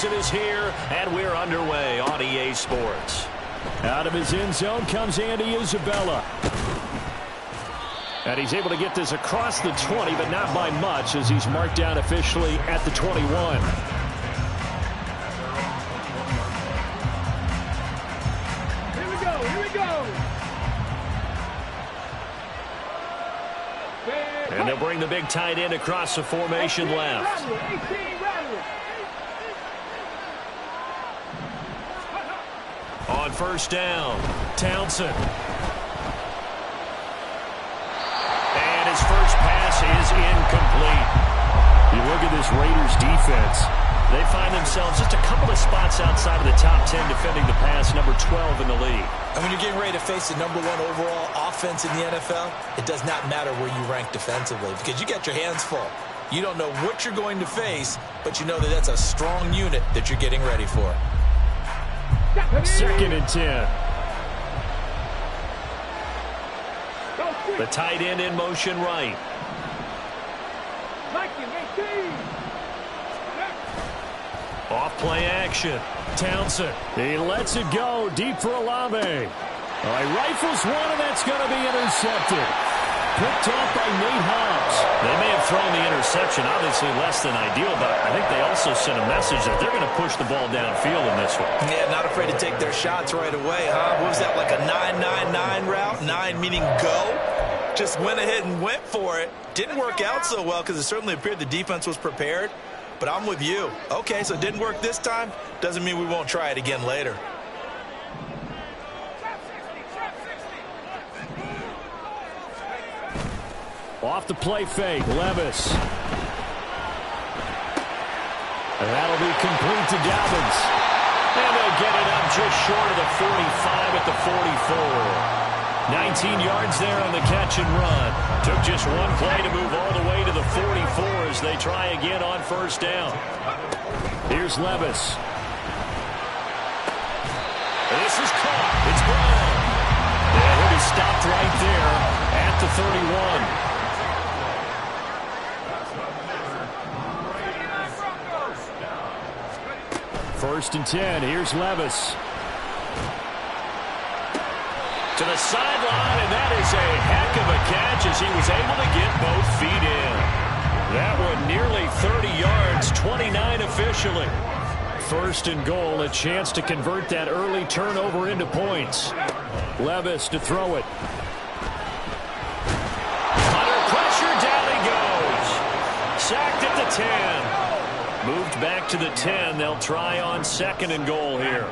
season is here, and we're underway on EA Sports. Out of his end zone comes Andy Isabella. And he's able to get this across the 20, but not by much, as he's marked down officially at the 21. Here we go, here we go. And they'll bring the big tight end across the formation left. On first down, Townsend. And his first pass is incomplete. You look at this Raiders defense. They find themselves just a couple of spots outside of the top 10 defending the pass, number 12 in the league. And when you're getting ready to face the number 1 overall offense in the NFL, it does not matter where you rank defensively because you got your hands full. You don't know what you're going to face, but you know that that's a strong unit that you're getting ready for. 2nd and 10. The tight end in motion right. Off play action. Townsend. He lets it go deep for Olave. All right, rifles one, and that's going to be intercepted. Picked off by Nate Hobbs. They may have thrown the interception, obviously less than ideal, but I think they also sent a message that they're going to push the ball downfield in this one. Yeah, not afraid to take their shots right away, huh? What was that, like a 9-9-9 route? 9 meaning go? Just went ahead and went for it. Didn't work out so well because it certainly appeared the defense was prepared. But I'm with you. Okay, so it didn't work this time. Doesn't mean we won't try it again later. Off the play fake, Levis. And that'll be complete to Dobbins. And they'll get it up just short of the 45 at the 44. 19 yards there on the catch and run. Took just one play to move all the way to the 44 as they try again on first down. Here's Levis. This is caught. It's Brown. And he'll be stopped right there at the 31. First and 10. Here's Levis. To the sideline, and that is a heck of a catch as he was able to get both feet in. That one nearly 30 yards, 29 officially. First and goal, a chance to convert that early turnover into points. Levis to throw it. Under pressure, down he goes. Sacked at the 10. Moved back to the 10. They'll try on 2nd and goal here.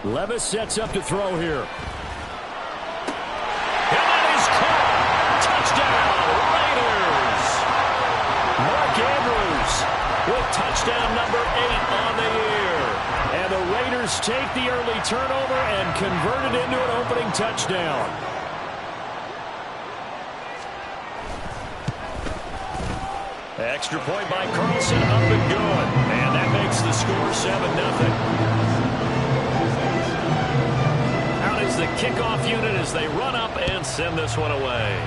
Levis sets up to throw here. And that is caught. Touchdown, Raiders. Mark Andrews with touchdown number 8 on the year. And the Raiders take the early turnover and convert it into an opening touchdown. Extra point by Carlson, up and good. And that makes the score 7-0. Is the kickoff unit as they run up and send this one away.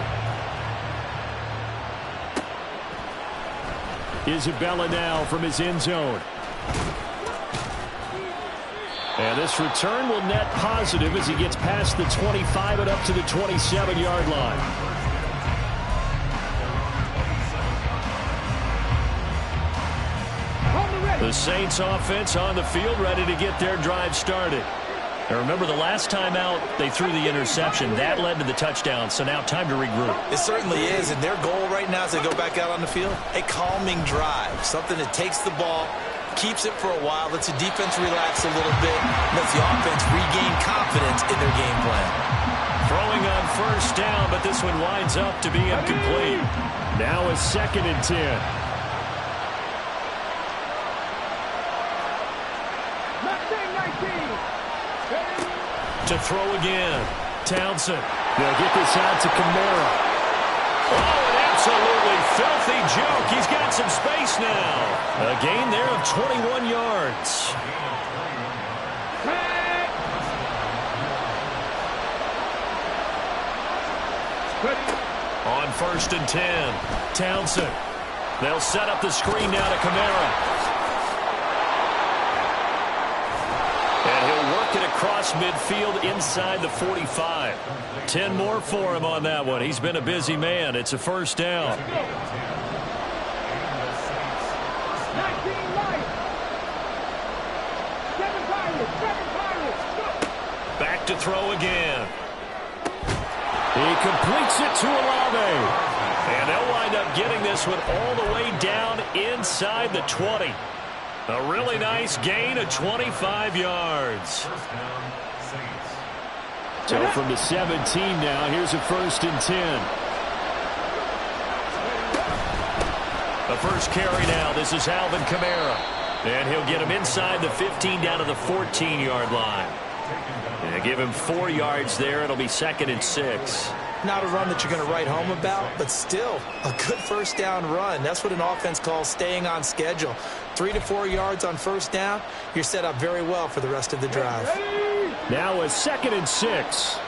Isabella now from his end zone. And this return will net positive as he gets past the 25 and up to the 27-yard line. The Saints offense on the field ready to get their drive started. And remember, the last time out, they threw the interception. That led to the touchdown, so now time to regroup. It certainly is, and their goal right now as they go back out on the field, a calming drive, something that takes the ball, keeps it for a while, lets the defense relax a little bit, lets the offense regain confidence in their game plan. Throwing on first down, but this one winds up to be incomplete. Now a 2nd and 10. To throw again. Townsend. They'll get this out to Kamara. Oh, an absolutely filthy joke. He's got some space now. A gain there of 21 yards. On 1st and 10. Townsend. They'll set up the screen now to Kamara. And he'll work it across midfield inside the 45. 10 more for him on that one. He's been a busy man. It's a first down. Back to throw again. He completes it to Olave. And they'll wind up getting this one all the way down inside the 20. A really nice gain of 25 yards. So from the 17 now, here's a 1st and 10. The first carry now. This is Alvin Kamara. And he'll get him inside the 15 down to the 14-yard line. And give him 4 yards there. It'll be 2nd and 6. Not a run that you're going to write home about, but still a good first down run. That's what an offense calls staying on schedule. 3 to 4 yards on first down. You're set up very well for the rest of the drive. Now a 2nd and 6.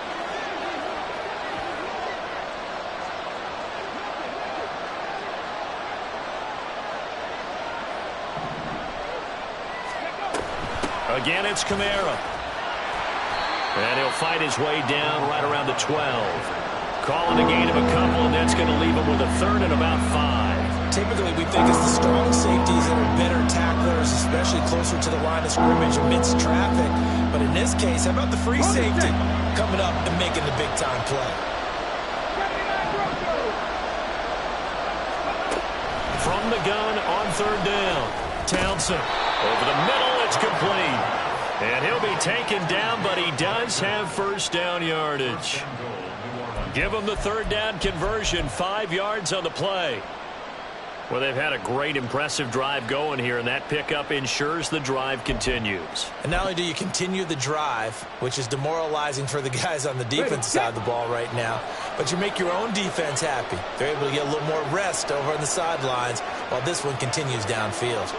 Again, it's Kamara. And he'll fight his way down right around the 12. Calling a gain of a couple, and that's going to leave him with a 3rd and about 5. Typically, we think it's the strong safeties that are better tacklers, especially closer to the line of scrimmage amidst traffic. But in this case, how about the free safety coming up and making the big-time play? From the gun on 3rd down. Townsend over the middle. It's complete. And he'll be taken down, but he does have first down yardage. Give them the 3rd down conversion, 5 yards on the play. Well, they've had a great, impressive drive going here, and that pickup ensures the drive continues. And not only do you continue the drive, which is demoralizing for the guys on the defensive side of the ball right now, but you make your own defense happy. They're able to get a little more rest over on the sidelines while this one continues downfield.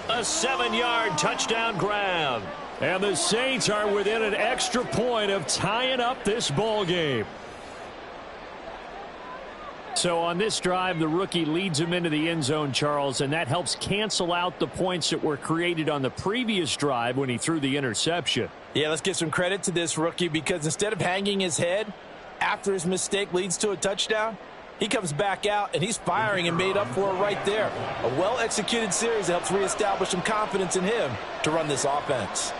A 7-yard touchdown grab. And the Saints are within an extra point of tying up this ball game. So on this drive, the rookie leads him into the end zone, Charles, and that helps cancel out the points that were created on the previous drive when he threw the interception. Yeah, let's give some credit to this rookie, because instead of hanging his head after his mistake leads to a touchdown, he comes back out, and he's firing and made up for it right there. A well-executed series that helps reestablish some confidence in him to run this offense.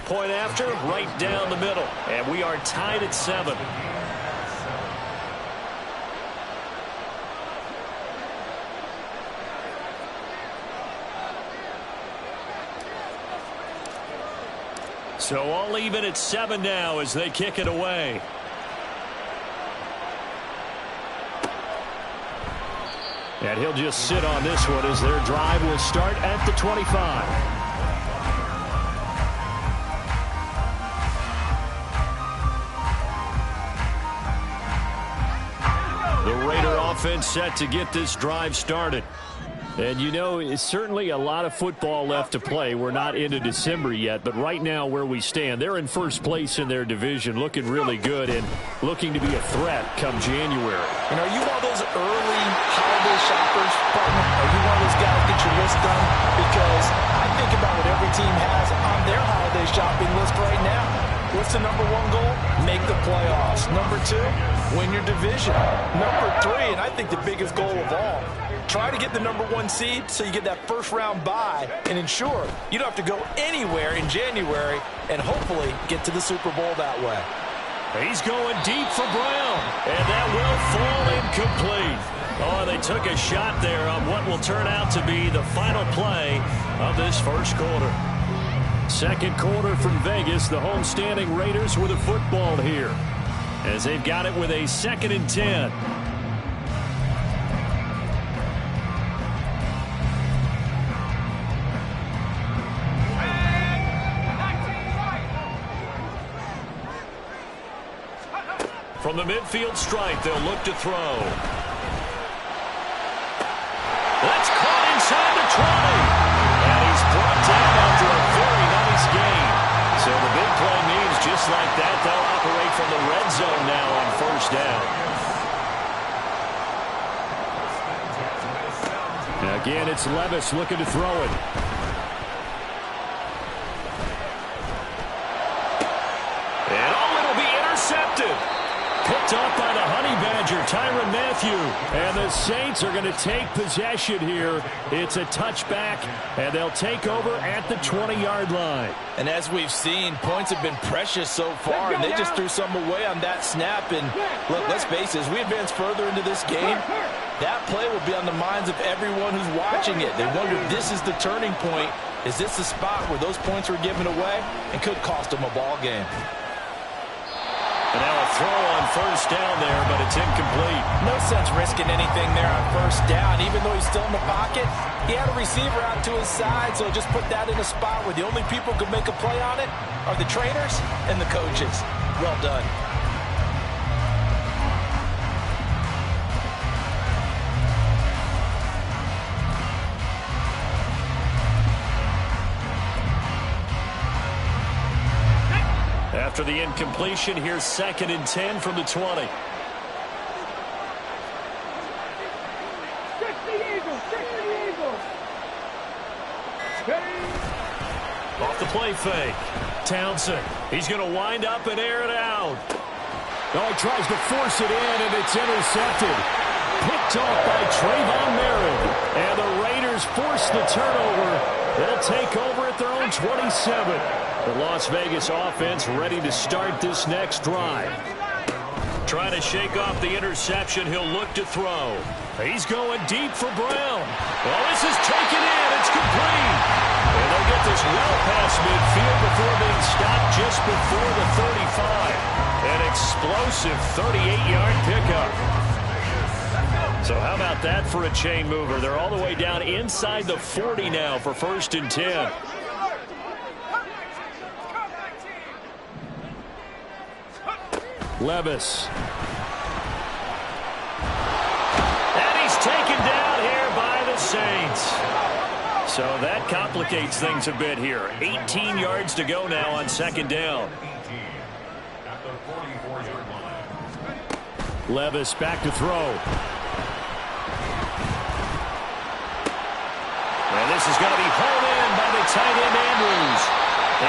Point after, right down the middle. And we are tied at 7. So all even at 7 now as they kick it away. And he'll just sit on this one as their drive will start at the 25. The Raider offense set to get this drive started. And, you know, it's certainly a lot of football left to play. We're not into December yet, but right now where we stand, they're in first place in their division, looking really good and looking to be a threat come January. And are you one of those early holiday shoppers, partner? Are you one of those guys get your list done? Because I think about what every team has on their holiday shopping list right now. What's the number 1 goal? Make the playoffs. Number 2, win your division. Number 3, and I think the biggest goal of all, try to get the number 1 seed so you get that first-round bye and ensure you don't have to go anywhere in January and hopefully get to the Super Bowl that way. He's going deep for Brown, and that will fall incomplete. Oh, they took a shot there on what will turn out to be the final play of this first quarter. Second quarter from Vegas, the homestanding Raiders with a football here. as they've got it with a 2nd and 10. From the midfield stripe, they'll look to throw. That's caught inside the 20. And he's brought down after a very nice gain. So the big play means just like that, they'll operate from the red zone now on 1st down. Again, it's Levis looking to throw it. And it'll be intercepted. Picked off by the Honey Badger, Tyrann Mathieu. And the Saints are going to take possession here. It's a touchback, and they'll take over at the 20-yard line. And as we've seen, points have been precious so far, and they just threw some away on that snap. And look, let's face it, as we advance further into this game, that play will be on the minds of everyone who's watching it. They wonder if this is the turning point. Is this the spot where those points were given away and could cost them a ball game? And now a throw on 1st down there, but it's incomplete. No sense risking anything there on 1st down. Even though he's still in the pocket, he had a receiver out to his side, so just put that in a spot where the only people who can make a play on it are the trainers and the coaches. Well done. After the incompletion, here's 2nd and 10 from the 20. Check the Eagles. Check the Eagles. Steady. Off the play fake. Townsend. He's going to wind up and air it out. Oh, he tries to force it in, and it's intercepted. Picked off by Trayvon Merritt. And the Raiders force the turnover. They'll take over at their own 27. The Las Vegas offense ready to start this next drive. Trying to shake off the interception. He'll look to throw. He's going deep for Brown. Well, this is taken in. It's complete. And they'll get this well past midfield before being stopped just before the 35. An explosive 38-yard pickup. So how about that for a chain mover? They're all the way down inside the 40 now for 1st and 10. Levis. And he's taken down here by the Saints. So that complicates things a bit here. 18 yards to go now on 2nd down. Levis back to throw. And this is going to be hauled in by the tight end Andrews.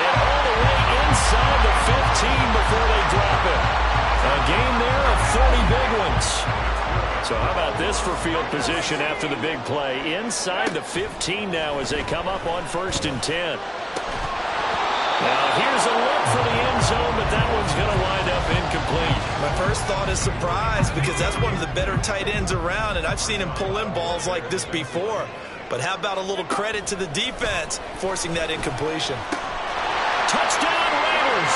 And all the way inside the 15 before they drop it. A gain there of 30 big ones. So how about this for field position after the big play? Inside the 15 now as they come up on 1st and 10. Now here's a look for the end zone, but that one's going to wind up incomplete. My first thought is surprise because that's one of the better tight ends around, and I've seen him pull in balls like this before. But how about a little credit to the defense forcing that incompletion? Touchdown Raiders!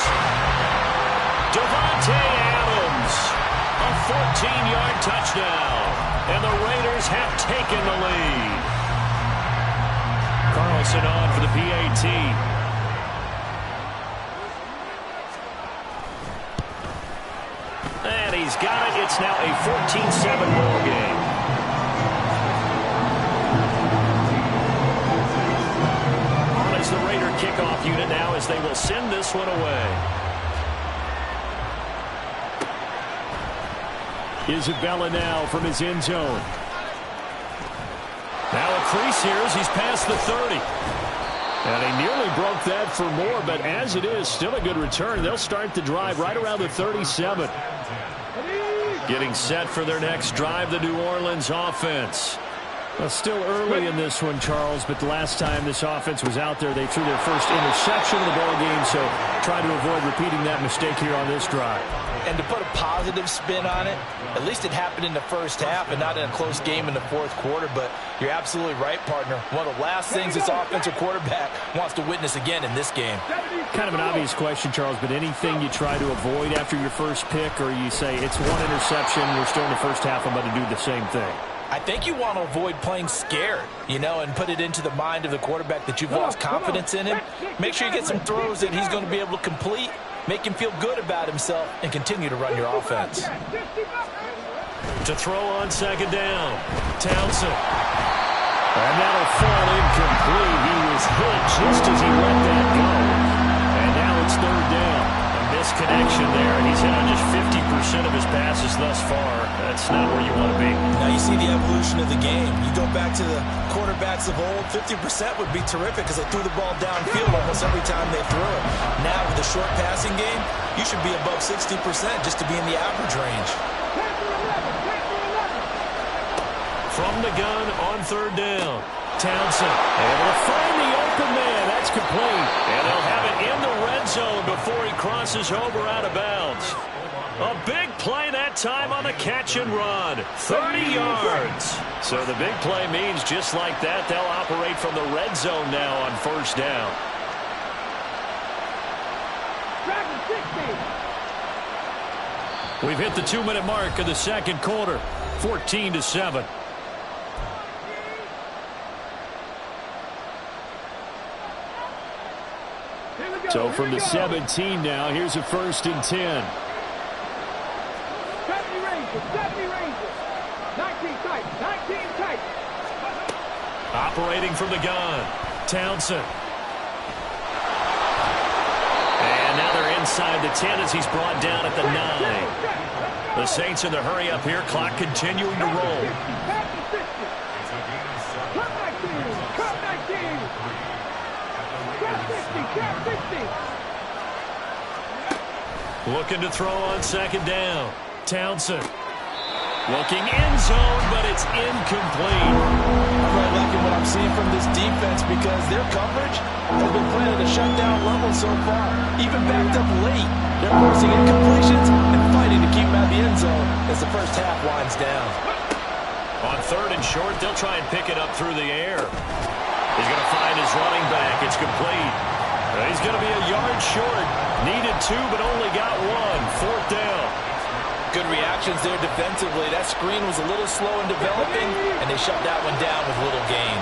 Devontae Adams, a 14-yard touchdown, and the Raiders have taken the lead. Carlson on for the PAT. And he's got it. It's now a 14-7 ball game. On is the Raider kickoff unit now as they will send this one away. Isabella now from his end zone. Now a crease here as he's past the 30. And he nearly broke that for more, but as it is, still a good return. They'll start the drive right around the 37. Getting set for their next drive, the New Orleans offense. Well, still early in this one, Charles, but the last time this offense was out there, they threw their first interception of the ball game, so try to avoid repeating that mistake here on this drive. And to put a positive spin on it, at least it happened in the first half and not in a close game in the fourth quarter, but you're absolutely right, partner. One of the last things this offensive quarterback wants to witness again in this game. Kind of an obvious question, Charles, but anything you try to avoid after your first pick, or you say it's one interception, we're still in the first half, I'm going to do the same thing? I think you want to avoid playing scared, and put it into the mind of the quarterback that you've lost confidence in him. Make sure you get some throws that he's going to be able to complete, make him feel good about himself, and continue to run your offense. To throw on second down, Townsend. And that'll fall incomplete. He was hit just as he let that go. And now it's third down. Misconnection there, and he's hit on just 50% of his passes thus far. That's not where you want to be. Now you see the evolution of the game. You go back to the quarterbacks of old, 50% would be terrific because they threw the ball downfield almost every time they threw it. Now with the short passing game, you should be above 60% just to be in the average range. From the gun on third down, Townsend able to find the open man. That's complete. And they'll have it in the red zone before he crosses over out of bounds. A big play that time on the catch and run. 30 yards. So the big play means just like that, they'll operate from the red zone now on first down. We've hit the 2-minute mark of the second quarter. 14-7. So from the 17 now, here's a 1st and 10. Operating from the gun, Townsend. And now they're inside the 10 as he's brought down at the 9. The Saints in the hurry up here, clock continuing to roll. Looking to throw on second down. Townsend. Looking end zone, but it's incomplete. I'm really liking what I'm seeing from this defense because their coverage has been playing at a shutdown level so far. Even backed up late, they're forcing incompletions and fighting to keep them out of the end zone as the first half winds down. On third and short, they'll try and pick it up through the air. He's going to find his running back. It's complete. He's going to be a yard short. Needed 2, but only got 1. Fourth down. Good reactions there defensively. That screen was a little slow in developing, and they shut that one down with little gain.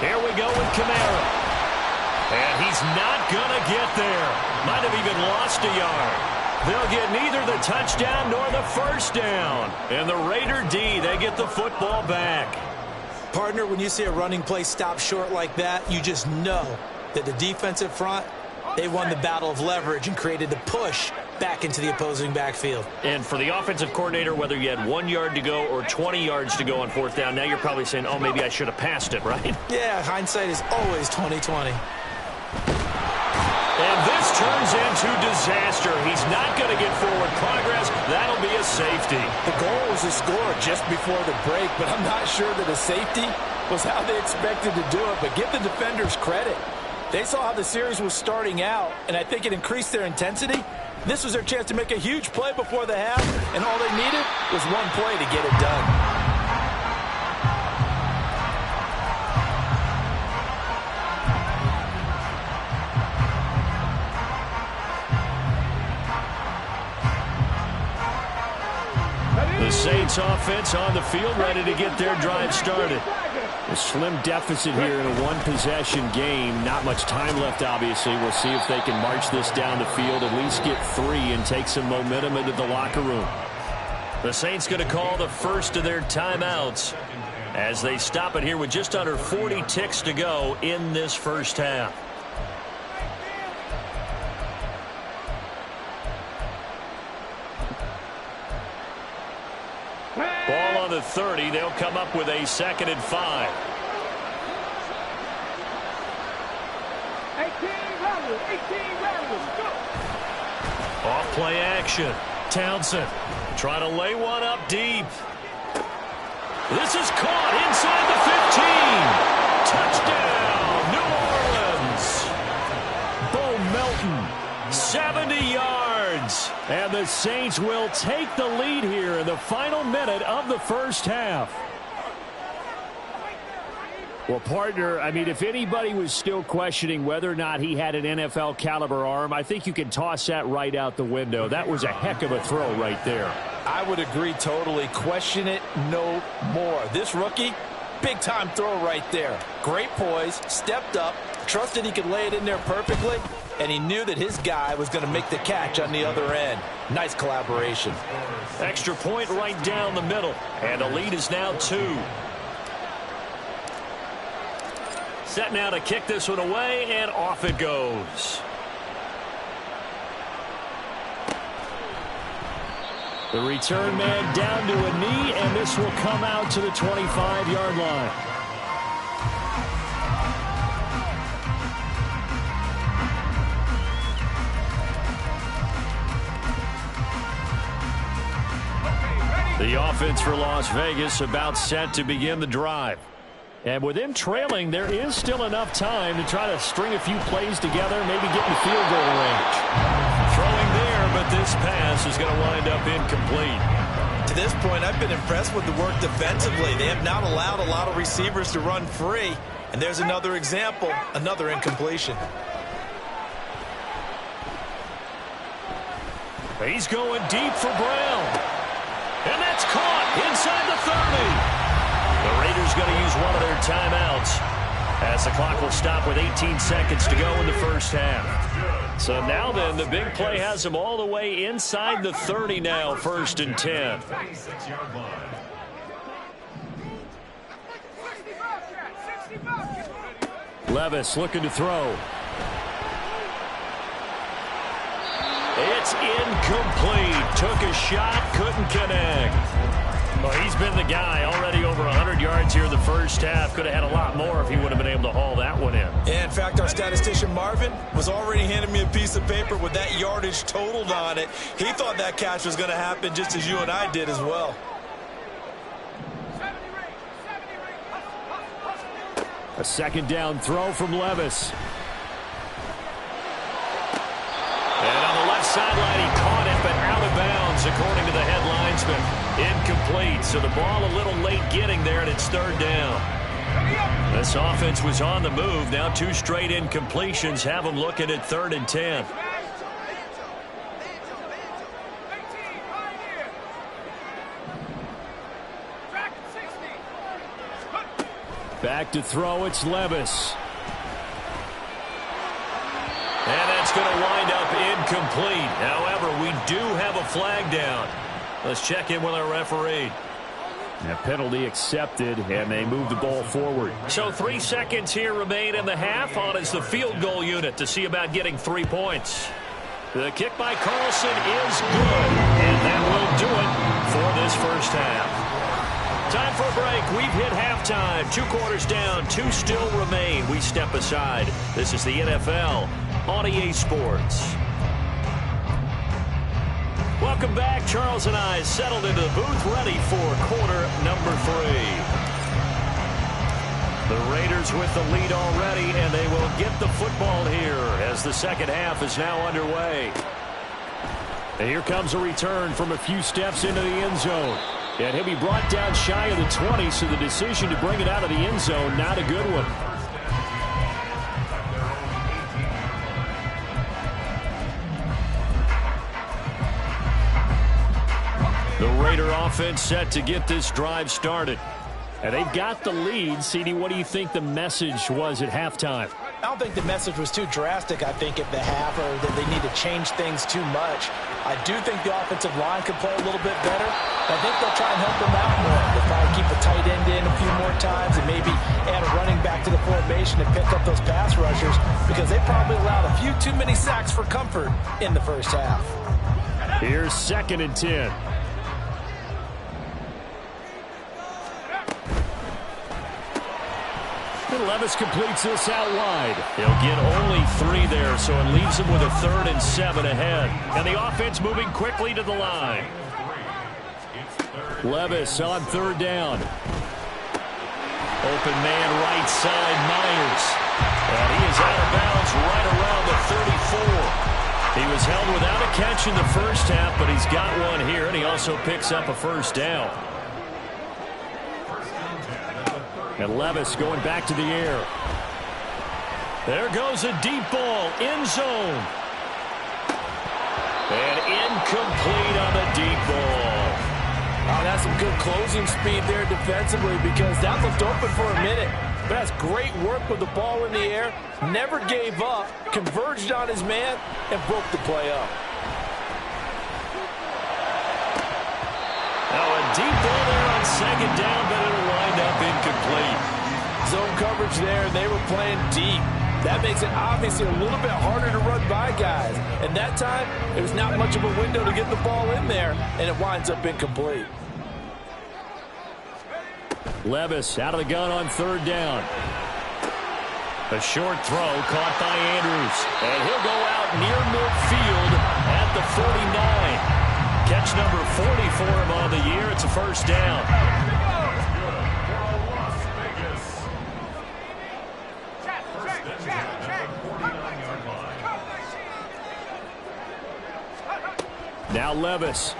Here we go with Kamara. And he's not going to get there. Might have even lost a yard. They'll get neither the touchdown nor the first down. And the Raider D, they get the football back. Partner, when you see a running play stop short like that, you just know that the defensive front, they won the battle of leverage and created the push back into the opposing backfield. And for the offensive coordinator, whether you had 1 yard to go or 20 yards to go on fourth down, now you're probably saying, oh, maybe I should have passed it, right? Yeah, hindsight is always 20/20. And this turns into disaster. He's not going to get forward progress. That'll be a safety. The goal was to score just before the break, but I'm not sure that a safety was how they expected to do it. But give the defenders credit. They saw how the series was starting out, and I think it increased their intensity. This was their chance to make a huge play before the half, and all they needed was one play to get it done. The Saints offense on the field, ready to get their drive started. A slim deficit here in a one-possession game. Not much time left, obviously. We'll see if they can march this down the field, at least get 3 and take some momentum into the locker room. The Saints going to call the first of their timeouts as they stop it here with just under 40 ticks to go in this first half. Ball on the 30. They'll come up with a 2nd and 5. 18 runners, go. Off play action. Townsend trying to lay one up deep. This is caught inside the 15. Touchdown, New Orleans. Bo Melton, 70 yards. And the Saints will take the lead here in the final minute of the first half. Well, partner, I mean, if anybody was still questioning whether or not he had an NFL caliber arm, I think you can toss that right out the window. That was a heck of a throw right there. I would agree totally. Question it no more. This rookie, big time throw right there. Great poise, stepped up, trusted he could lay it in there perfectly, and he knew that his guy was going to make the catch on the other end. Nice collaboration. Extra point right down the middle, and the lead is now 2. Set now to kick this one away, and off it goes. The return man down to a knee, and this will come out to the 25-yard line. The offense for Las Vegas about set to begin the drive. And with him trailing, there is still enough time to try to string a few plays together, maybe get in field goal range. Throwing there, but this pass is going to wind up incomplete. To this point, I've been impressed with the work defensively. They have not allowed a lot of receivers to run free. And there's another example, another incompletion. He's going deep for Brown. And that's caught inside the 30. The Raiders going to use one of their timeouts as the clock will stop with 18 seconds to go in the first half. So now then, the big play has them all the way inside the 30 now, 1st and 10. Levis looking to throw. It's incomplete. Took a shot, couldn't connect. Well, he's been the guy already over 100 yards here in the first half. Could have had a lot more if he would have been able to haul that one in. Yeah, in fact, our statistician Marvin was already handing me a piece of paper with that yardage totaled on it. He thought that catch was going to happen just as you and I did as well. A second down throw from Levis. And on the left sideline, he caught it, but out of bounds, according to the head linesman. Incomplete, so the ball a little late getting there, and it's 3rd down. This offense was on the move. Now 2 straight incompletions have them looking at 3rd and 10. Back to throw, it's Levis. And that's going to wind up incomplete. However, we do have a flag down. Let's check in with our referee. A penalty accepted, and they move the ball forward. So 3 seconds here remain in the half. On is the field goal unit to see about getting 3 points. The kick by Carlson is good, and that will do it for this first half. Time for a break. We've hit halftime. 2 quarters down, 2 still remain. We step aside. This is the NFL on EA Sports. Welcome back. Charles and I settled into the booth, ready for quarter number 3. The Raiders with the lead already, and they will get the football here as the second half is now underway. And here comes a return from a few steps into the end zone. And he'll be brought down shy of the 20, so the decision to bring it out of the end zone, not a good one. The Raider offense set to get this drive started. And they've got the lead. CD, what do you think the message was at halftime? I don't think the message was too drastic, I think, at the half, or that they need to change things too much. I do think the offensive line could play a little bit better. I think they'll try and help them out more. They'll probably keep a tight end in a few more times and maybe add a running back to the formation to pick up those pass rushers, because they probably allowed a few too many sacks for comfort in the first half. Here's 2nd and 10. And Levis completes this out wide. He'll get only 3 there, so it leaves him with a 3rd and 7 ahead. And the offense moving quickly to the line. Levis on 3rd down. Open man right side, Myers. And he is out of bounds right around the 34. He was held without a catch in the first half, but he's got one here, and he also picks up a 1st down. And Levis going back to the air. There goes a deep ball, end zone. And incomplete on the deep ball. Oh, that's some good closing speed there defensively, because that looked open for a minute. But that's great work with the ball in the air. Never gave up, converged on his man, and broke the play up. Now a deep ball there on 2nd down, but it'll wind up incomplete. Zone coverage there, and they were playing deep. That makes it obviously a little bit harder to run by guys. And that time, there was not much of a window to get the ball in there, and it winds up incomplete. Levis out of the gun on 3rd down. A short throw caught by Andrews. And he'll go out near midfield at the 49. Catch number 40 for him on the year. It's a 1st down. Now Levis.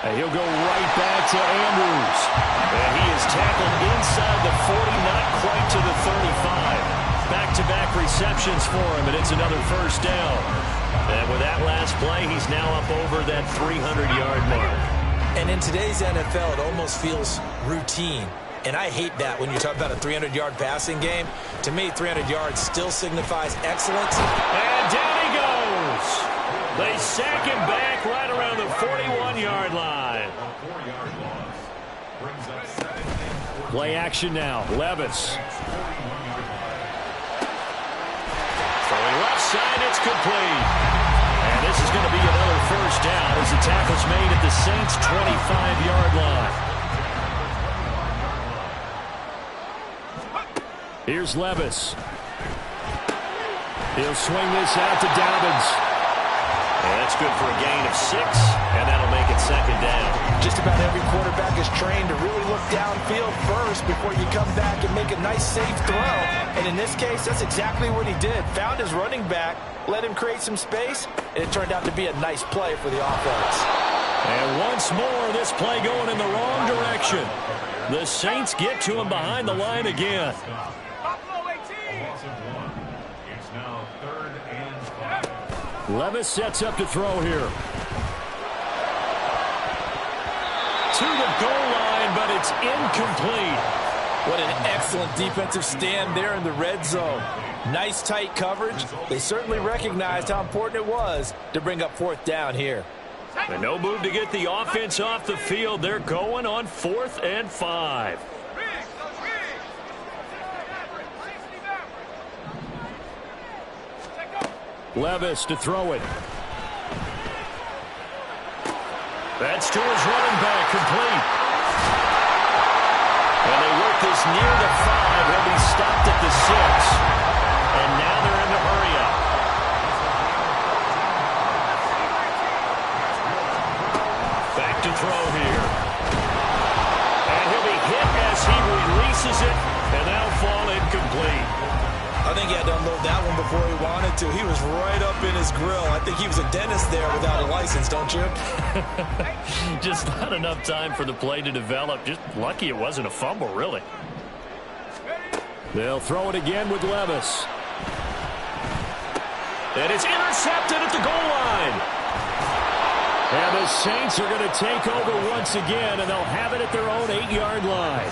And he'll go right back to Andrews. And he is tackled inside the 40, not quite to the 35. Back-to-back receptions for him, and it's another 1st down. And with that last play, he's now up over that 300-yard mark. And in today's NFL, it almost feels routine. And I hate that when you talk about a 300-yard passing game. To me, 300 yards still signifies excellence. And down he goes. They sack him back right around the 41-yard line. Play action now. Levis. Throwing left side, it's complete. And this is going to be another 1st down as the tackle's made at the Saints' 25-yard line. Here's Levis. He'll swing this out to Dobbins. And that's good for a gain of 6, and that'll make it 2nd down. Just about every quarterback is trained to really look downfield first before you come back and make a nice, safe throw. And in this case, that's exactly what he did. Found his running back, let him create some space, and it turned out to be a nice play for the offense. And once more, this play going in the wrong direction. The Saints get to him behind the line again. Levis sets up to throw here. To the goal line, but it's incomplete. What an excellent defensive stand there in the red zone. Nice tight coverage. They certainly recognized how important it was to bring up 4th down here. And no move to get the offense off the field. They're going on 4th and 5. Levis to throw it. That's to his running back, complete. And they work this near the 5. He'll be stopped at the 6. And now they're in the hurry up. Back to throw here. And he'll be hit as he releases it, and that'll fall incomplete. I think he had to unload that one before he wanted to. He was right up in his grill. I think he was a dentist there without a license, don't you? Just not enough time for the play to develop. Just lucky it wasn't a fumble, really. They'll throw it again with Levis. And it's intercepted at the goal line. And the Saints are going to take over once again, and they'll have it at their own 8-yard line.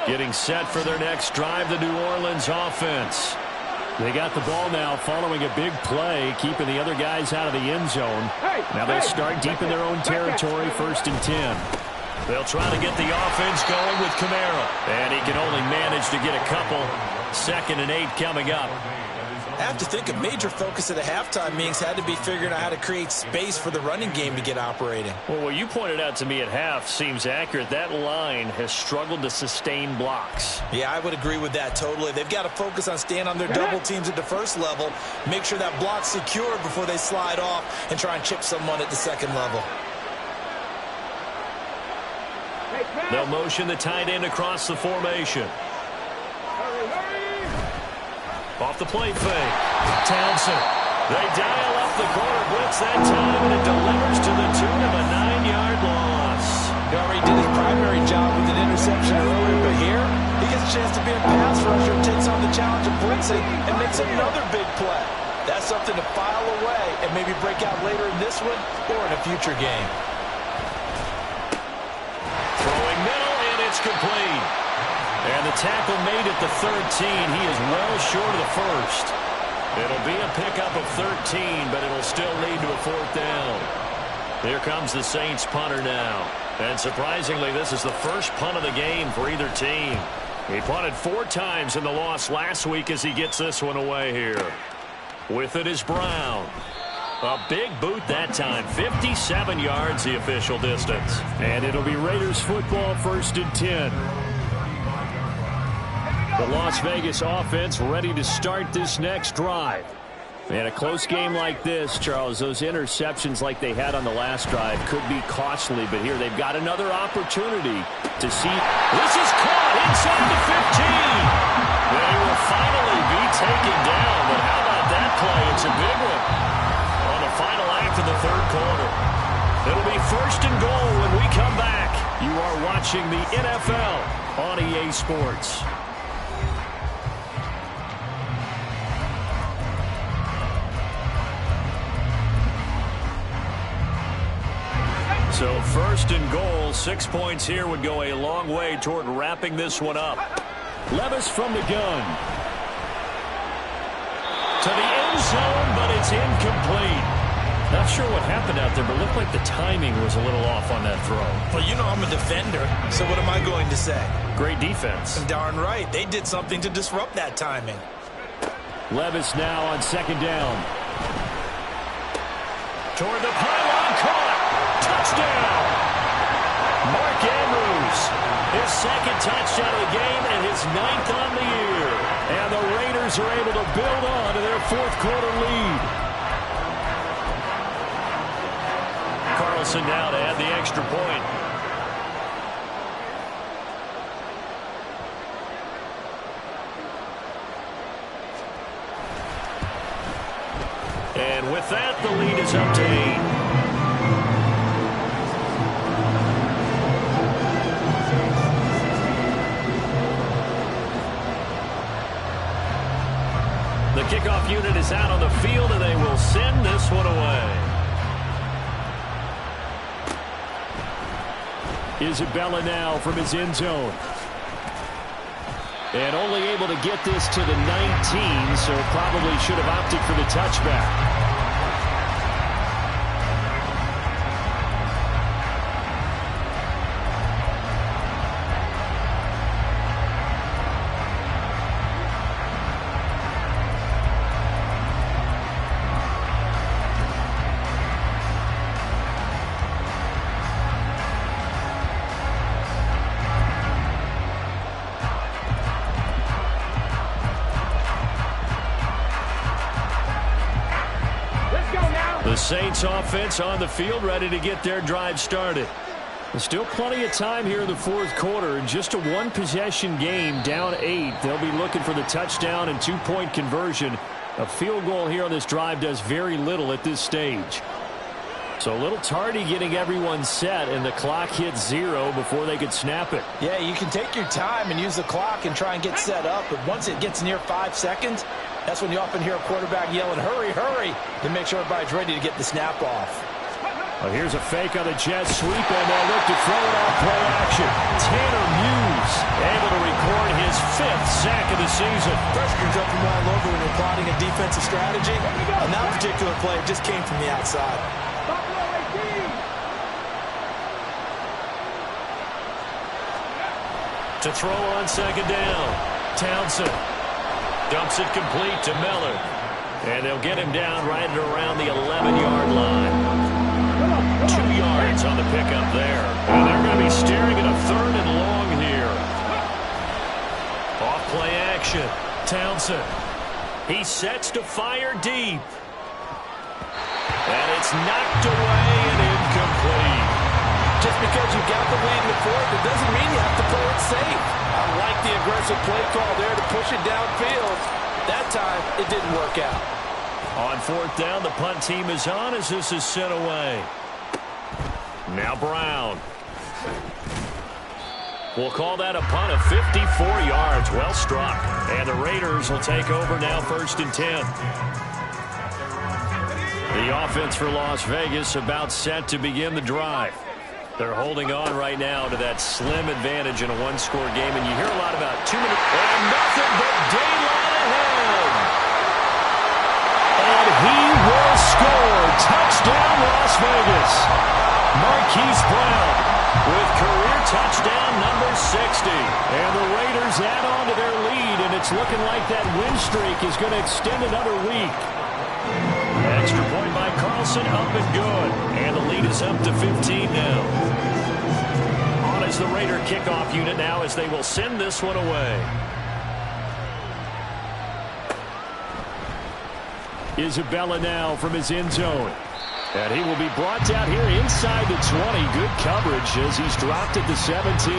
Getting set for their next drive, the New Orleans offense. They got the ball now following a big play, keeping the other guys out of the end zone. Now they'll start deep in their own territory, 1st and 10. They'll try to get the offense going with Kamara. And he can only manage to get a couple. 2nd and 8 coming up. I have to think a major focus at the halftime meetings had to be figuring out how to create space for the running game to get operating. Well, what you pointed out to me at half seems accurate. That line has struggled to sustain blocks. Yeah, I would agree with that totally. They've got to focus on staying on their double teams at the first level, make sure that block's secure before they slide off and try and chip someone at the second level. They'll motion the tight end across the formation. Off the play fake. Townsend. They dial up the corner blitz that time, and it delivers to the tune of a 9-yard loss. He already did his primary job with an interception earlier, but here he gets a chance to be a pass rusher, takes on the challenge of blitzing, and makes another big play. That's something to file away and maybe break out later in this one or in a future game. Throwing middle, and it's complete. And the tackle made at the 13. He is well short of the first. It'll be a pickup of 13, but it'll still lead to a fourth down. Here comes the Saints punter now. And surprisingly, this is the first punt of the game for either team. He punted 4 times in the loss last week as he gets this one away here. With it is Brown. A big boot that time. 57 yards the official distance. And it'll be Raiders football, 1st and 10. The Las Vegas offense ready to start this next drive. And a close game like this, Charles, those interceptions like they had on the last drive could be costly. But here they've got another opportunity to see. This is caught inside the 15. They will finally be taken down. But how about that play? It's a big one on the final act of the 3rd quarter. It'll be 1st and goal when we come back. You are watching the NFL on EA Sports. So 1st and goal, 6 points here would go a long way toward wrapping this one up. Levis from the gun. To the end zone, but it's incomplete. Not sure what happened out there, but it looked like the timing was a little off on that throw. Well, you know I'm a defender, so what am I going to say? Great defense. Darn right. They did something to disrupt that timing. Levis now on 2nd down. Toward the pylon, caught. Touchdown! Mark Andrews, his 2nd touchdown of the game and his 9th on the year. And the Raiders are able to build on to their 4th quarter lead. Carlson now to add the extra point. And with that, the lead is up to 8. The kickoff unit is out on the field, and they will send this one away. Isabella now from his end zone. And only able to get this to the 19, so probably should have opted for the touchback. The Saints offense on the field ready to get their drive started. There's still plenty of time here in the 4th quarter. Just a 1-possession game, down 8. They'll be looking for the touchdown and 2-point conversion. A field goal here on this drive does very little at this stage. So a little tardy getting everyone set, and the clock hits 0 before they could snap it. Yeah, you can take your time and use the clock and try and get set up, but once it gets near 5 seconds, that's when you often hear a quarterback yelling, hurry, hurry, to make sure everybody's ready to get the snap off. Well, here's a fake on the jet sweep, and they'll look to throw it off play action. Tanner Muse able to record his 5th sack of the season. Pressure can come from all over when you're plotting a defensive strategy. On that particular play, it just came from the outside. To throw on 2nd down. Townsend dumps it complete to Miller. And they'll get him down right at around the 11-yard line. 2 yards on the pickup there. And they're going to be staring at a 3rd and long here. Off play action. Townsend. He sets to fire deep. And it's knocked away and incomplete. Just because you got the lead in the 4th, it doesn't mean you have to play it safe. I like the aggressive play call there to push it downfield. That time, it didn't work out. On 4th down, the punt team is on as this is sent away. Now Brown. We'll call that a punt of 54 yards. Well struck. And the Raiders will take over now 1st and 10. The offense for Las Vegas about set to begin the drive. They're holding on right now to that slim advantage in a 1-score game, and you hear a lot about 2 minutes and nothing but daylight ahead. And he will score. Touchdown, Las Vegas. Marquise Brown with career touchdown number 60. And the Raiders add on to their lead, and it's looking like that win streak is going to extend another week. Extra point by Carlson, up and good. And the lead is up to 15 now. On is the Raider kickoff unit now as they will send this one away. Isabella now from his end zone. And he will be brought down here inside the 20. Good coverage as he's dropped at the 17.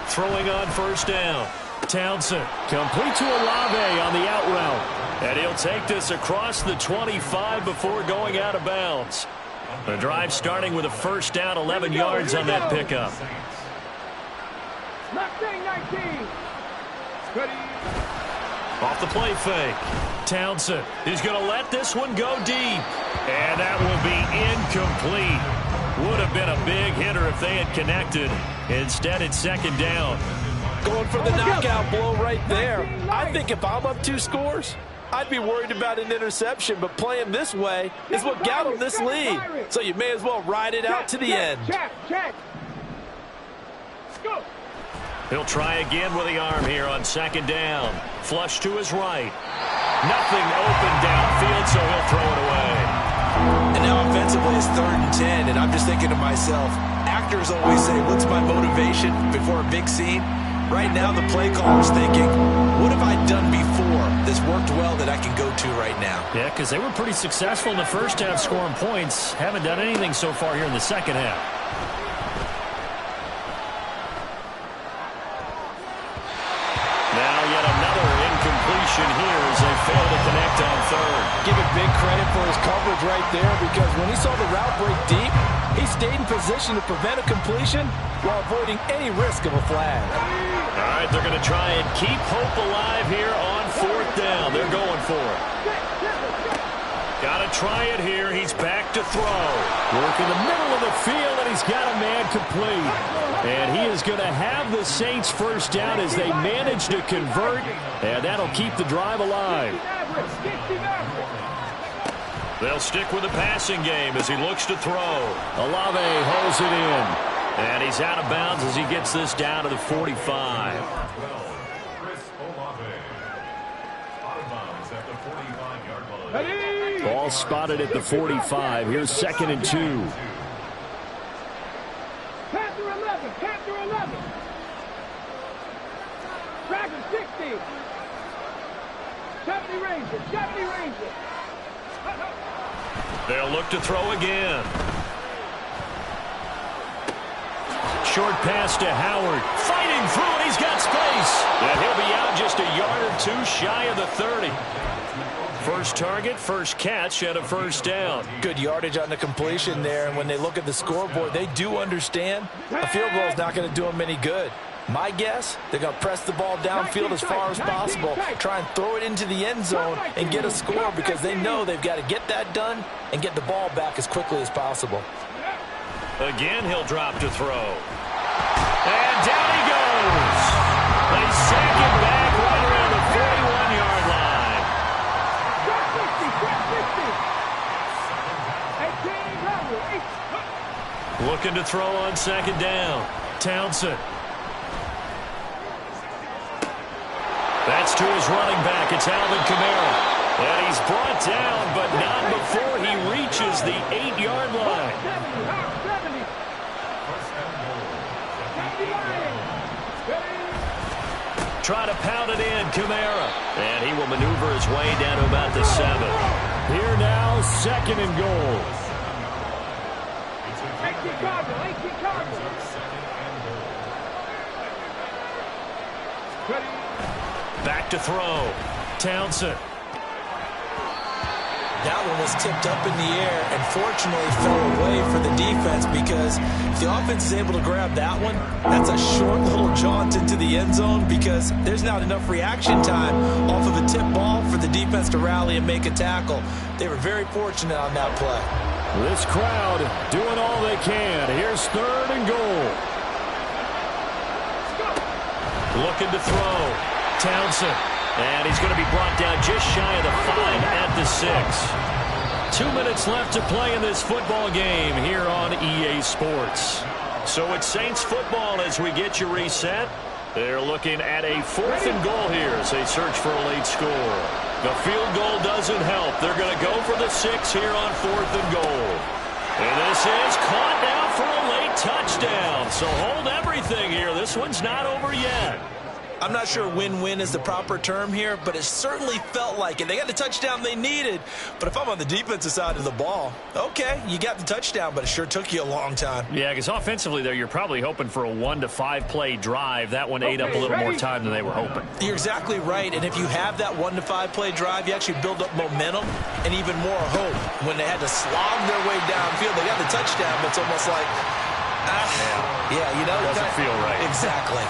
Throwing on 1st down. Townsend complete to Olave on the out route. And he'll take this across the 25 before going out of bounds. The drive starting with a 1st down, 11 yards on that pickup. Off the play fake. Townsend is going to let this one go deep. And that will be incomplete. Would have been a big hitter if they had connected. Instead, it's 2nd down. Going for the knockout blow right there. I think if I'm up 2 scores, I'd be worried about an interception, but playing this way is what got him this lead. So you may as well ride it out to the end. He'll try again with the arm here on 2nd down. Flush to his right. Nothing open downfield, so he'll throw it away. And now offensively it's 3rd and 10, and I'm just thinking to myself, actors always say, what's my motivation before a big scene? Right now the play caller's thinking, what have I done before that's worked well that I can go to right now? Yeah, because they were pretty successful in the 1st half scoring points. Haven't done anything so far here in the 2nd half. Now yet another incompletion here as they fail to connect on 3rd. Give it big credit for his coverage right there, because when he saw the route break deep, he stayed in position to prevent a completion while avoiding any risk of a flag. All right, they're going to try and keep hope alive here on 4th down. They're going for it. Got to try it here. He's back to throw. Work in the middle of the field, and he's got a man complete. And he is going to have the Saints 1st down as they manage to convert, and that'll keep the drive alive. They'll stick with the passing game as he looks to throw. Olave holds it in. And he's out of bounds as he gets this down to the 45. Ball spotted at the 45. Here's 2nd and 2. Panther 11, Panther 11. Dragon 60. 70 Rangers, 70 Rangers. They'll look to throw again. Short pass to Howard. Fighting through, and he's got space. And he'll be out just a yard or 2 shy of the 30. First target, first catch, and a 1st down. Good yardage on the completion there, and when they look at the scoreboard, they do understand a field goal is not going to do them any good. My guess, they're going to press the ball downfield as far as possible, try and throw it into the end zone and get a score, because they know they've got to get that done and get the ball back as quickly as possible. Again, he'll drop to throw. And down he goes. They sack him back right around the 41-yard line. to throw on second down. Townsend. That's to his running back. It's Alvin Kamara. And he's brought down, but not before he reaches the 8-yard line. 70. Try to pound it in, Kamara. And he will maneuver his way down to about the 7. Here now, second and goal. Back to throw. Townsend. That one was tipped up in the air and fortunately fell away for the defense, because if the offense is able to grab that one, that's a short little jaunt into the end zone, because there's not enough reaction time off of a tip ball for the defense to rally and make a tackle. They were very fortunate on that play. This crowd doing all they can. Here's third and goal. Looking to throw. Townsend. And he's going to be brought down just shy of the 5 at the 6. 2 minutes left to play in this football game here on EA Sports. So it's Saints football as we get you reset. They're looking at a 4th and goal here as they search for a late score. The field goal doesn't help. They're going to go for the 6 here on 4th and goal. And this is caught now for a late touchdown. So hold everything here. This one's not over yet. I'm not sure win-win is the proper term here, but it certainly felt like it. They got the touchdown they needed, but if I'm on the defensive side of the ball, okay, you got the touchdown, but it sure took you a long time. Yeah, because offensively there, you're probably hoping for a 1 to 5 play drive. That one ate up a little more time than they were hoping. You're exactly right, and if you have that 1 to 5 play drive, you actually build up momentum and even more hope. When they had to slog their way downfield, they got the touchdown, but it's almost like, yeah, you know, it doesn't feel right. Exactly.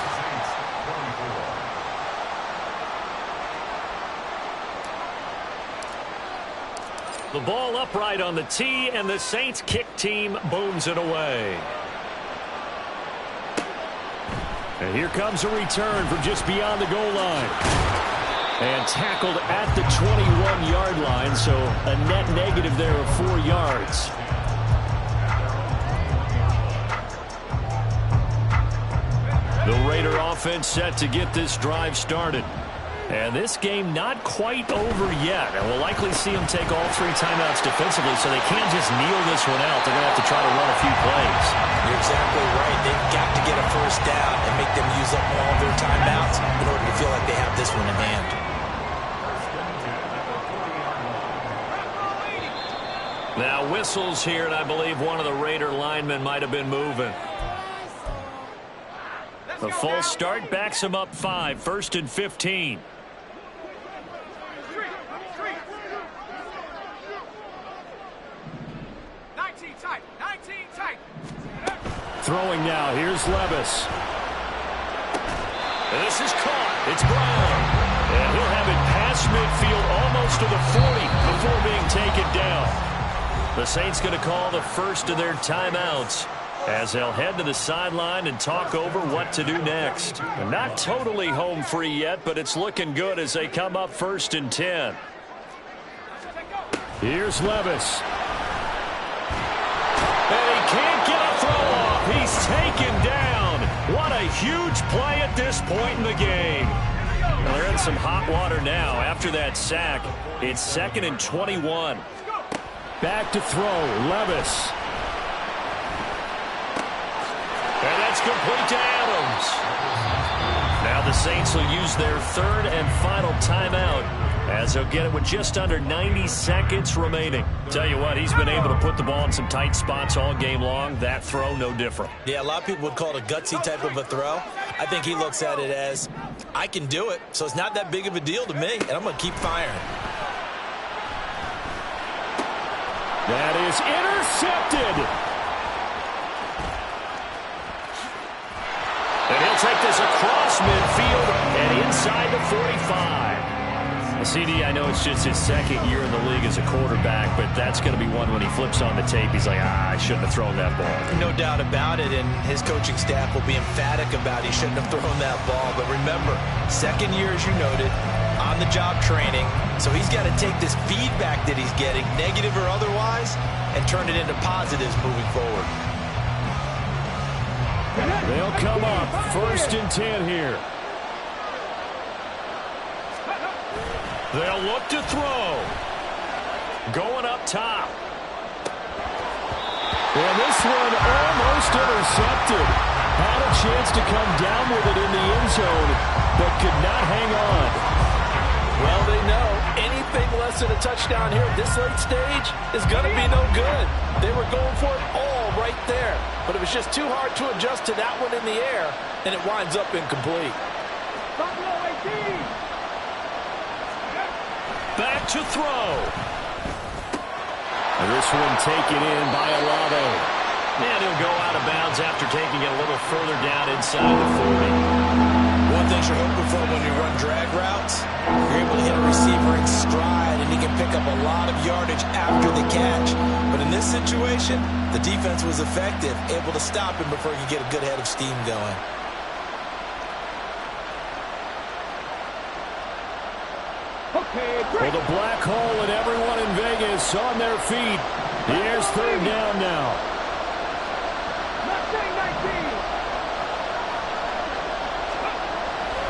The ball upright on the tee, and the Saints kick team booms it away. And here comes a return from just beyond the goal line. And tackled at the 21-yard line, so a net negative there of 4 yards. The Raider offense set to get this drive started. And this game not quite over yet. And we'll likely see them take all 3 timeouts defensively, so they can't just kneel this one out. They're going to have to try to run a few plays. You're exactly right. They've got to get a first down and make them use up all their timeouts in order to feel like they have this one in hand. Now whistles here, and I believe one of the Raider linemen might have been moving. The false start backs him up 5, 1st and 15. Throwing now. Here's Levis. And this is caught. It's Brown. And he'll have it past midfield almost to the 40 before being taken down. The Saints going to call the first of their timeouts as they'll head to the sideline and talk over what to do next. And not totally home free yet, but it's looking good as they come up 1st and 10. Here's Levis. And he can't get a throw off. He's taken down. What a huge play at this point in the game. Well, they're in some hot water now. After that sack, it's 2nd and 21. Back to throw. Levis. And that's complete to Adams. Now the Saints will use their 3rd and final timeout as they'll get it with just under 90 seconds remaining. Tell you what, he's been able to put the ball in some tight spots all game long. That throw, no different. Yeah, a lot of people would call it a gutsy type of a throw. I think he looks at it as, I can do it, so it's not that big of a deal to me, and I'm going to keep firing. That is intercepted. And he'll take this across midfield and inside the 45. CD, I know it's just his 2nd year in the league as a quarterback, but that's going to be one when he flips on the tape. He's like, I shouldn't have thrown that ball. No doubt about it, and his coaching staff will be emphatic about he shouldn't have thrown that ball. But remember, 2nd year, as you noted, on-the-job training. So he's got to take this feedback that he's getting, negative or otherwise, and turn it into positives moving forward. They'll come up 1st and 10 here. They'll look to throw. Going up top. And this one almost intercepted. Had a chance to come down with it in the end zone, but could not hang on. Well, they know anything less than a touchdown here at this late stage is going to be no good. They were going for it all right there, but it was just too hard to adjust to that one in the air, and it winds up incomplete. Buffalo 18. Back to throw. And this one taken in by Olave. And he'll go out of bounds after taking it a little further down inside the 40. One thing you're hoping for when you run drag routes, you're able to hit a receiver in stride, and he can pick up a lot of yardage after the catch. But in this situation, the defense was effective, able to stop him before he could get a good head of steam going. Well, the black hole and everyone in Vegas on their feet. Here's 3rd down now. Mustang 19.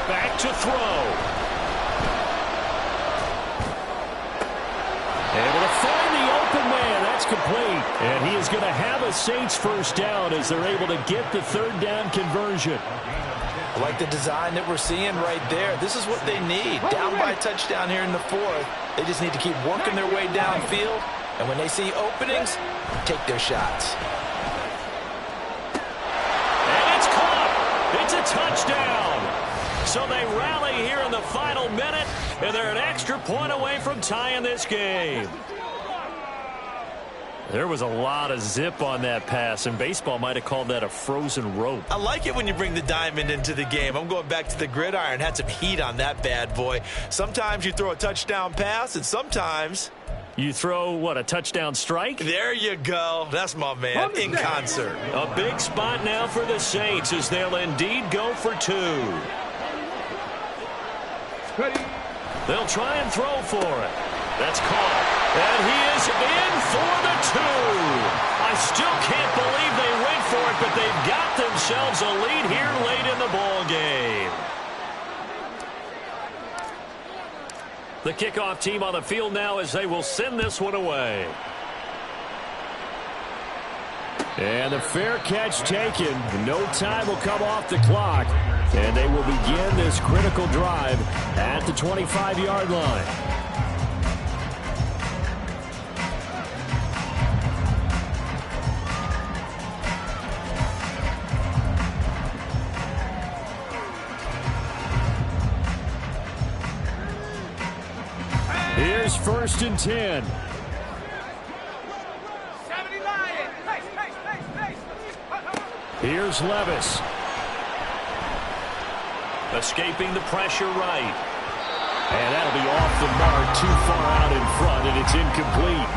Back to throw. Able to find the open man. That's complete. And he is going to have a Saints 1st down as they're able to get the 3rd down conversion. I like the design that we're seeing right there. This is what they need. Down by a touchdown here in the 4th. They just need to keep working their way downfield. And when they see openings, take their shots. And it's caught. It's a touchdown. So they rally here in the final minute, and they're an extra point away from tying this game. There was a lot of zip on that pass, and baseball might have called that a frozen rope. I like it when you bring the diamond into the game. I'm going back to the gridiron. Had some heat on that bad boy. Sometimes you throw a touchdown pass, and sometimes You throw, what, a touchdown strike? there you go. That's my man in concert. A big spot now for the Saints as they'll indeed go for 2. Ready. They'll try and throw for it. That's caught. And he is in for the 2. I still can't believe they went for it, but they've got themselves a lead here late in the ball game. The kickoff team on the field now as they will send this one away. And the fair catch taken. No time will come off the clock. And they will begin this critical drive at the 25-yard line. Here's 1st and 10. 79. Pace. Here's Levis. Escaping the pressure right. And that'll be off the mark, too far out in front, and it's incomplete.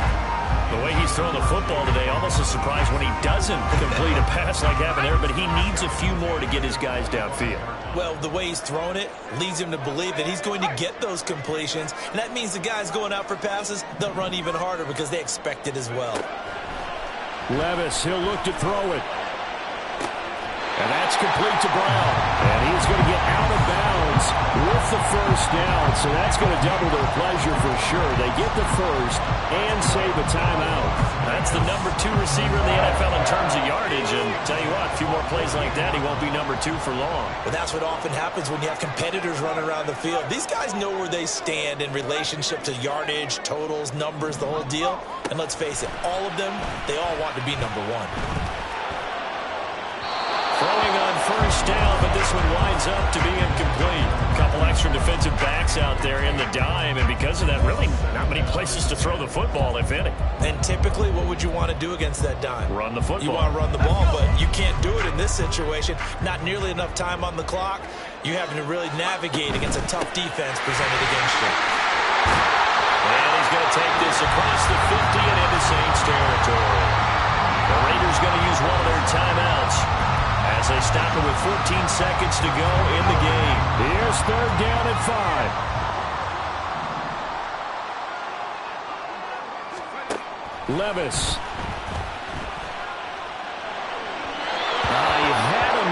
The way he's throwing the football today, almost a surprise when he doesn't complete a pass like that there, but he needs a few more to get his guys downfield. Well, the way he's thrown it leads him to believe that he's going to get those completions. And that means the guys going out for passes, they'll run even harder because they expect it as well. Levis, he'll look to throw it. And that's complete to Brown. And he's going to get out of bounds with the 1st down. So that's going to double their pleasure for sure. They get the 1st and save a timeout. That's the number 2 receiver in the NFL in terms of yardage. And tell you what, a few more plays like that, he won't be number 2 for long. But that's what often happens when you have competitors running around the field. These guys know where they stand in relationship to yardage, totals, numbers, the whole deal. And let's face it, all of them, they all want to be number 1. Throwing on 1st down, but this one winds up to be incomplete. A couple extra defensive backs out there in the dime, and because of that, really not many places to throw the football, if any. And typically, what would you want to do against that dime? Run the football. You want to run the ball, but you can't do it in this situation. Not nearly enough time on the clock. You having to really navigate against a tough defense presented against you. And he's going to take this across the 50 and into Saints territory. The Raiders going to use one of their timeouts as they stop it with 14 seconds to go in the game. Here's 3rd down and 5. Levis. He had a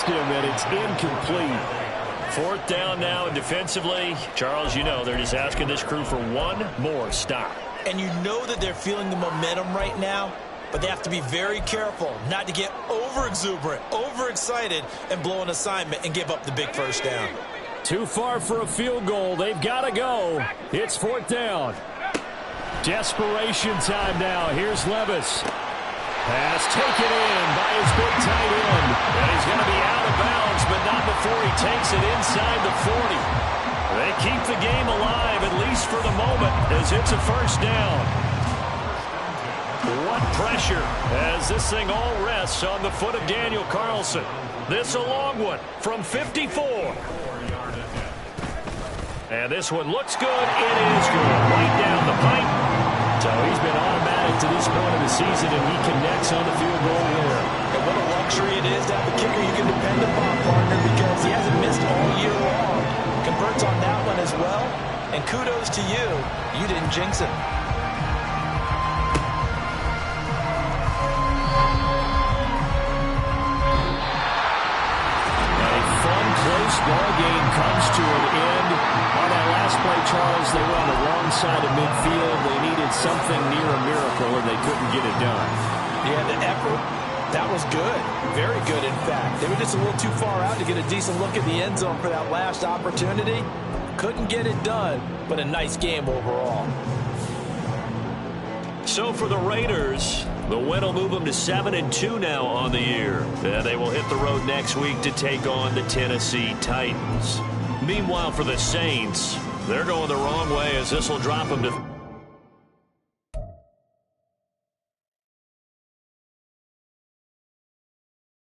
him, and it's incomplete. Fourth down now, and defensively, Charles, you know, they're just asking this crew for one more stop. And you know that they're feeling the momentum right now, but they have to be very careful not to get over-exuberant, overexcited, and blow an assignment and give up the big first down. Too far for a field goal. They've got to go. It's fourth down. Desperation time now. Here's Levis. Pass taken in by his big tight end. And he's going to be out of bounds, but not before he takes it inside the 40. They keep the game alive, at least for the moment, as it's a first down. What pressure as this thing all rests on the foot of Daniel Carlson. This a long one from 54. And this one looks good. It is good. Right down the pipe. So he's been automatic to this point of the season, and he connects on the field goal there. And what a luxury it is to have a kicker you can depend upon, partner, because he hasn't missed all year long. Converts on that one as well. And kudos to you. You didn't jinx him. Close ball game comes to an end. On that last play, Charles, they were on the wrong side of midfield. They needed something near a miracle, and they couldn't get it done. Yeah, the effort, that was good. Very good, in fact. They were just a little too far out to get a decent look at the end zone for that last opportunity. Couldn't get it done, but a nice game overall. So for the Raiders, the win will move them to 7-2 now on the year. And they will hit the road next week to take on the Tennessee Titans. Meanwhile, for the Saints, they're going the wrong way as this will drop them to